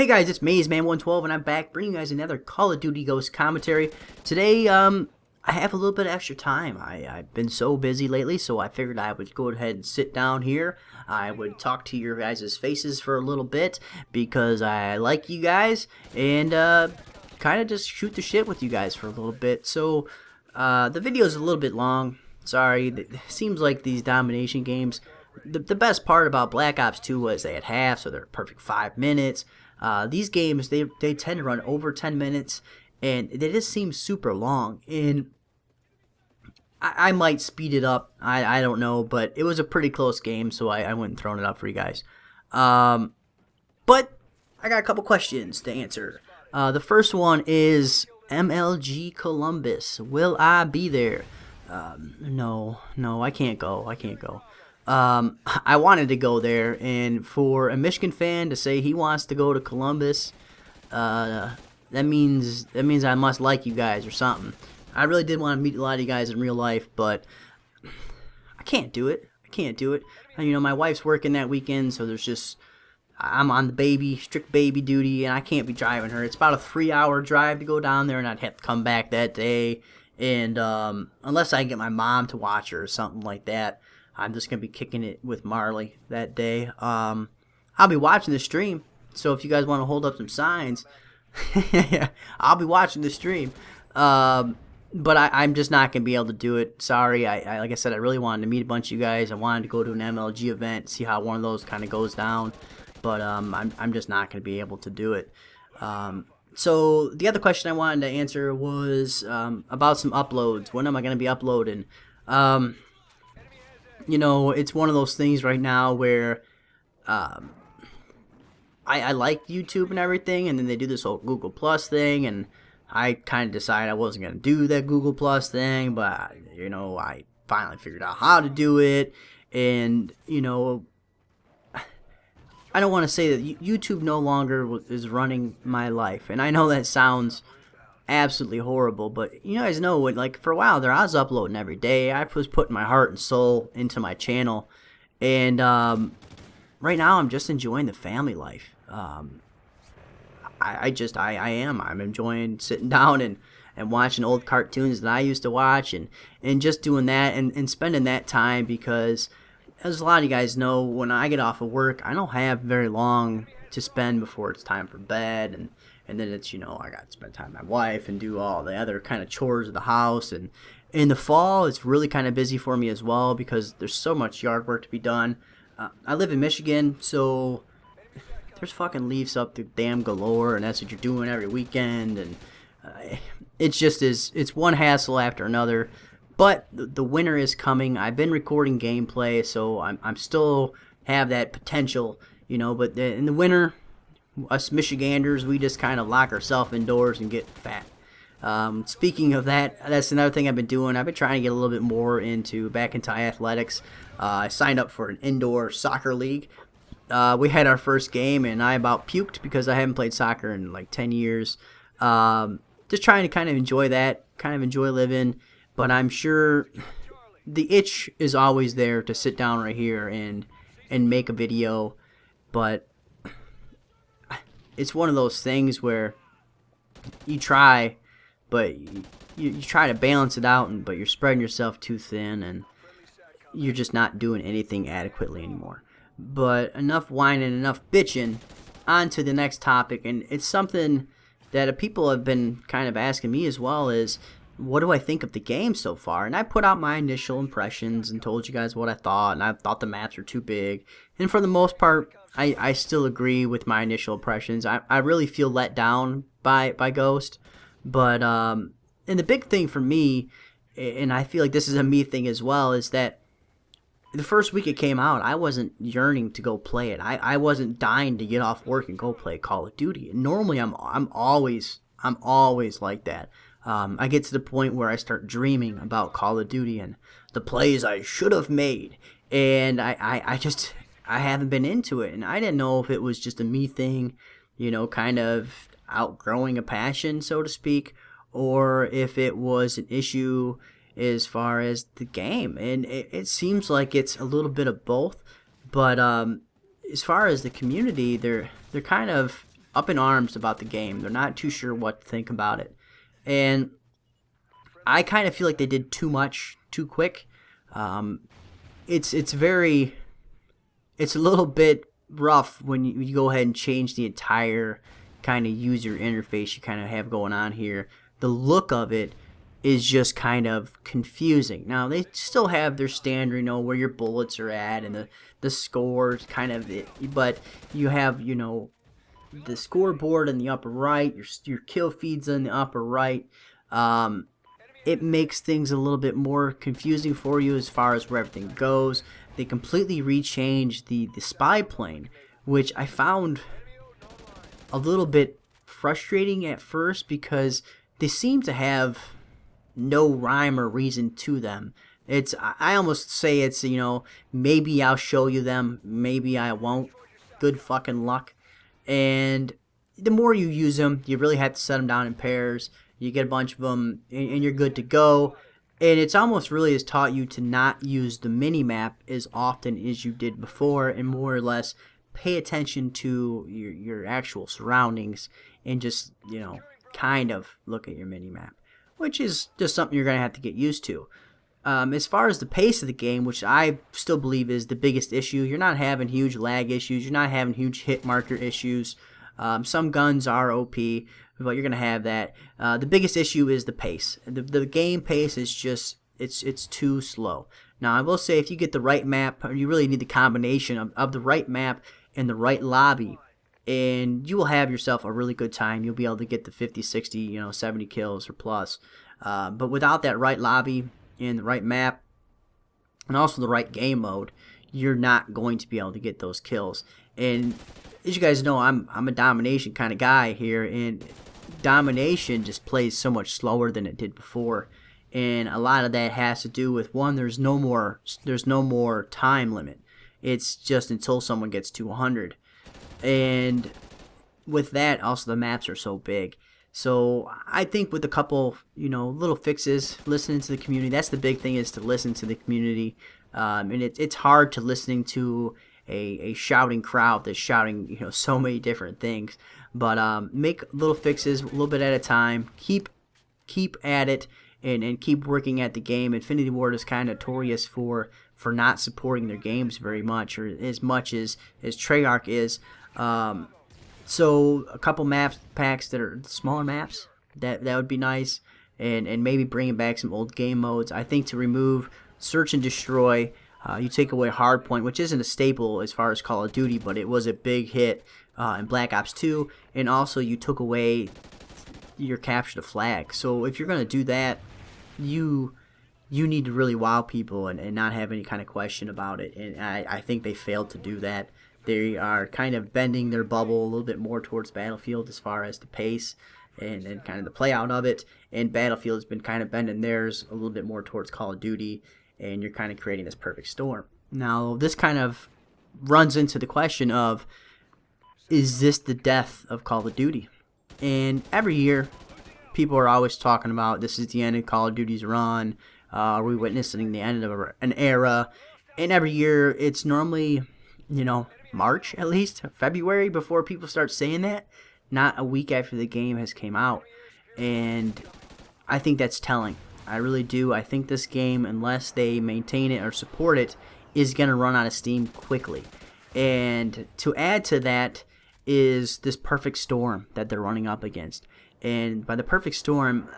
Hey guys, it's MazeMan112 and I'm back bringing you guys another Call of Duty Ghost commentary. Today, I have a little bit of extra time. I've been so busy lately, so I figured I would go ahead and sit down here. I would talk to your guys' faces for a little bit because I like you guys and kind of just shoot the shit with you guys for a little bit. So, the video is a little bit long. Sorry, it seems like these domination games, the best part about Black Ops 2 was they had half, so they're a perfect 5 minutes. These games, they tend to run over 10 minutes, and they just seem super long. And I might speed it up, I don't know, but it was a pretty close game, so I went and thrown it up for you guys. But I got a couple questions to answer. The first one is MLG Columbus. Will I be there? No, I can't go. I wanted to go there, and for a Michigan fan to say he wants to go to Columbus, that means I must like you guys or something. I really did want to meet a lot of you guys in real life, but I can't do it. You know, my wife's working that weekend, so I'm on the strict baby duty, and I can't be driving her. It's about a 3-hour drive to go down there, and I'd have to come back that day. And unless I can get my mom to watch her or something like that, I'm just going to be kicking it with Marley that day. I'll be watching the stream, so if you guys want to hold up some signs, I'll be watching the stream. But I'm just not going to be able to do it. Sorry, I like I said, I really wanted to meet a bunch of you guys. I wanted to go to an MLG event, see how one of those kind of goes down. But I'm just not going to be able to do it. So the other question I wanted to answer was about some uploads. When am I going to be uploading? You know, it's one of those things right now where I like YouTube and everything, and then they do this whole Google Plus thing, and I kind of decided I wasn't going to do that Google Plus thing, but, you know, I finally figured out how to do it, and, you know, I don't want to say that YouTube no longer is running my life, and I know that sounds absolutely horrible, but you guys know what, like, for a while there I was uploading every day. I was putting my heart and soul into my channel, and right now I'm just enjoying the family life. I'm enjoying sitting down and watching old cartoons that I used to watch, and just doing that and spending that time, because as a lot of you guys know, when I get off of work, I don't have very long to spend before it's time for bed, and then it's, you know, I got to spend time with my wife and do all the other kind of chores of the house. And in the fall, it's really kind of busy for me as well, because there's so much yard work to be done. I live in Michigan, so there's fucking leaves up to damn galore, and that's what you're doing every weekend, and it's one hassle after another. But the winter is coming. I've been recording gameplay, so I'm still have that potential, you know. But in the winter, us Michiganders, we just kind of lock ourselves indoors and get fat. Speaking of that, that's another thing I've been doing. I've been trying to get a little bit more back into athletics. I signed up for an indoor soccer league. We had our first game, and I about puked because I haven't played soccer in like 10 years. Just trying to kind of enjoy that, kind of enjoy living. But I'm sure the itch is always there to sit down right here and make a video. But it's one of those things where you try, but you try to balance it out, but you're spreading yourself too thin, and you're just not doing anything adequately anymore. But enough whining, enough bitching. On to the next topic, and it's something that people have been kind of asking me as well, is what do I think of the game so far? And I put out my initial impressions and told you guys what I thought, and I thought the maps were too big. And for the most part, I still agree with my initial impressions. I really feel let down by Ghost. But and the big thing for me, and I feel like this is a me thing as well, is that the first week it came out, I wasn't yearning to go play it. I wasn't dying to get off work and go play Call of Duty. And normally I'm always like that. I get to the point where I start dreaming about Call of Duty and the plays I should have made, and I haven't been into it, and I didn't know if it was just a me thing, you know, kind of outgrowing a passion, so to speak, or if it was an issue as far as the game. And it seems like it's a little bit of both, but as far as the community, they're kind of up in arms about the game. They're not too sure what to think about it. And I kind of feel like they did too much too quick. It's a little bit rough when you go ahead and change the entire kind of user interface you kind of have going on here. The look of it is just kind of confusing. Now, they still have their standard, where your bullets are at and the scores kind of, but you have, the scoreboard in the upper right, your kill feeds in the upper right. It makes things a little bit more confusing for you as far as where everything goes. They completely rechanged the spy plane, which I found a little bit frustrating at first because they seem to have no rhyme or reason to them. I almost say it's, maybe I'll show you them, maybe I won't. Good fucking luck. And the more you use them, you really have to set them down in pairs. You get a bunch of them, and you're good to go. And it's almost really has taught you to not use the mini-map as often as you did before, and more or less pay attention to your actual surroundings and just, kind of look at your mini-map, which is just something you're going to have to get used to. As far as the pace of the game, which I still believe is the biggest issue, you're not having huge lag issues. You're not having huge hit marker issues. Some guns are OP, but you're going to have that. The biggest issue is the pace. The game pace is just, it's too slow. Now, I will say if you get the right map, you really need the combination of the right map and the right lobby, and you will have yourself a really good time. You'll be able to get the 50, 60, 70 kills or plus. But without that right lobby and the right map and also the right game mode, you're not going to be able to get those kills. And as you guys know, I'm a domination kind of guy here, and domination just plays so much slower than it did before. And a lot of that has to do with, one, there's no more time limit. It's just until someone gets to 100. And with that, also the maps are so big. So I think with a couple, little fixes, listening to the community, that's the big thing, is to listen to the community. And it's hard to listening to a shouting crowd that's shouting, so many different things. But make little fixes a little bit at a time. Keep at it and keep working at the game. Infinity Ward is kind of notorious for not supporting their games very much, or as much as Treyarch is. So a couple packs that are smaller maps, that would be nice, and maybe bringing back some old game modes. I think to remove Search and Destroy, you take away Hardpoint, which isn't a staple as far as Call of Duty, but it was a big hit in Black Ops 2, and also you took away your Capture the Flag. So if you're going to do that, you need to really wow people and not have any kind of question about it, and I think they failed to do that. They are kind of bending their bubble a little bit more towards Battlefield as far as the pace and kind of the play out of it, and Battlefield has been kind of bending theirs a little bit more towards Call of Duty, and you're kind of creating this perfect storm. Now, this kind of runs into the question of, is this the death of Call of Duty? And every year, people are always talking about, this is the end of Call of Duty's run, are we witnessing the end of an era? And every year, it's normally, March at least, February, before people start saying that, not a week after the game has came out. And I think that's telling. I really do. I think this game, unless they maintain it or support it, is going to run out of steam quickly. And to add to that is this perfect storm that they're running up against. And by the perfect storm,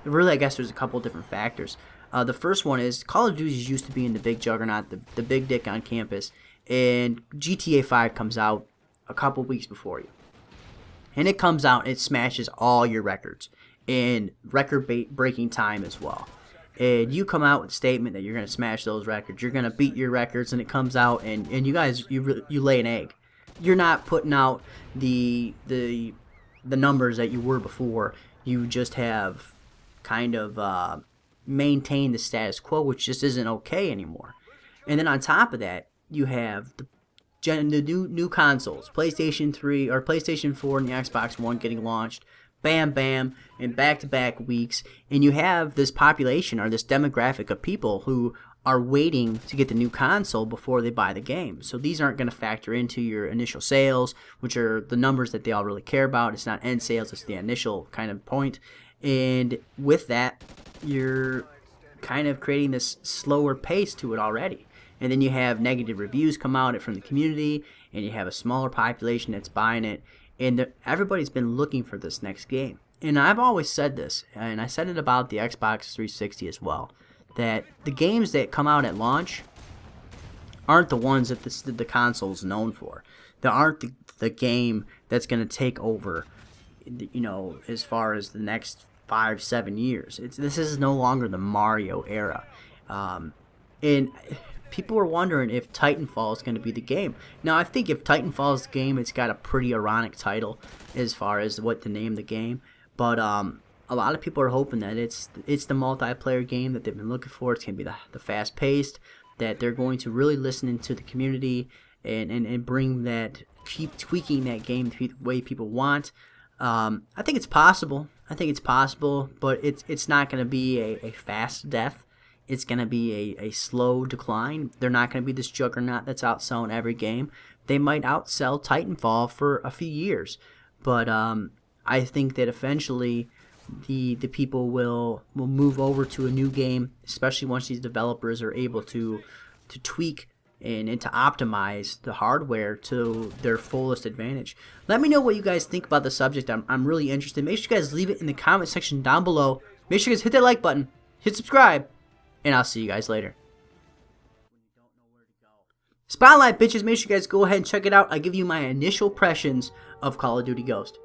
really, I guess there's a couple different factors. The first one is Call of Duty used to be in the big juggernaut, the big dick on campus, and GTA 5 comes out a couple weeks before you. And it comes out and it smashes all your records in record-breaking time as well. And you come out with a statement that you're going to smash those records. You're going to beat your records, and it comes out, and you guys, you lay an egg. You're not putting out the numbers that you were before. You just have kind of maintained the status quo, which just isn't okay anymore. And then on top of that, you have the new consoles, PlayStation 3 or PlayStation 4 and the Xbox One getting launched, bam, bam, in back-to-back weeks, and you have this population or this demographic of people who are waiting to get the new console before they buy the game. So these aren't going to factor into your initial sales, which are the numbers that they all really care about. It's not end sales, it's the initial kind of point. And with that, you're kind of creating this slower pace to it already. And then you have negative reviews come out from the community, and you have a smaller population that's buying it. And everybody's been looking for this next game. And I've always said this, and I said it about the Xbox 360 as well, that the games that come out at launch aren't the ones that the console's known for. They aren't the game that's going to take over, you know, as far as the next 5-7 years. This is no longer the Mario era. And people were wondering if Titanfall is going to be the game. Now, I think if Titanfall is the game, it's got a pretty ironic title as far as what to name the game. But a lot of people are hoping that it's the multiplayer game that they've been looking for. It's going to be the fast-paced, that they're going to really listen into the community and bring that, keep tweaking that game the way people want. I think it's possible. But it's not going to be a fast death. It's going to be a slow decline. They're not going to be this juggernaut that's outselling every game. They might outsell Titanfall for a few years, but I think that eventually the people will move over to a new game, especially once these developers are able to tweak and to optimize the hardware to their fullest advantage. Let me know what you guys think about the subject. I'm really interested. Make sure you guys leave it in the comment section down below. Make sure you guys hit that like button, hit subscribe, and I'll see you guys later. Spotlight, bitches. Make sure you guys go ahead and check it out. I give you my initial impressions of Call of Duty Ghost.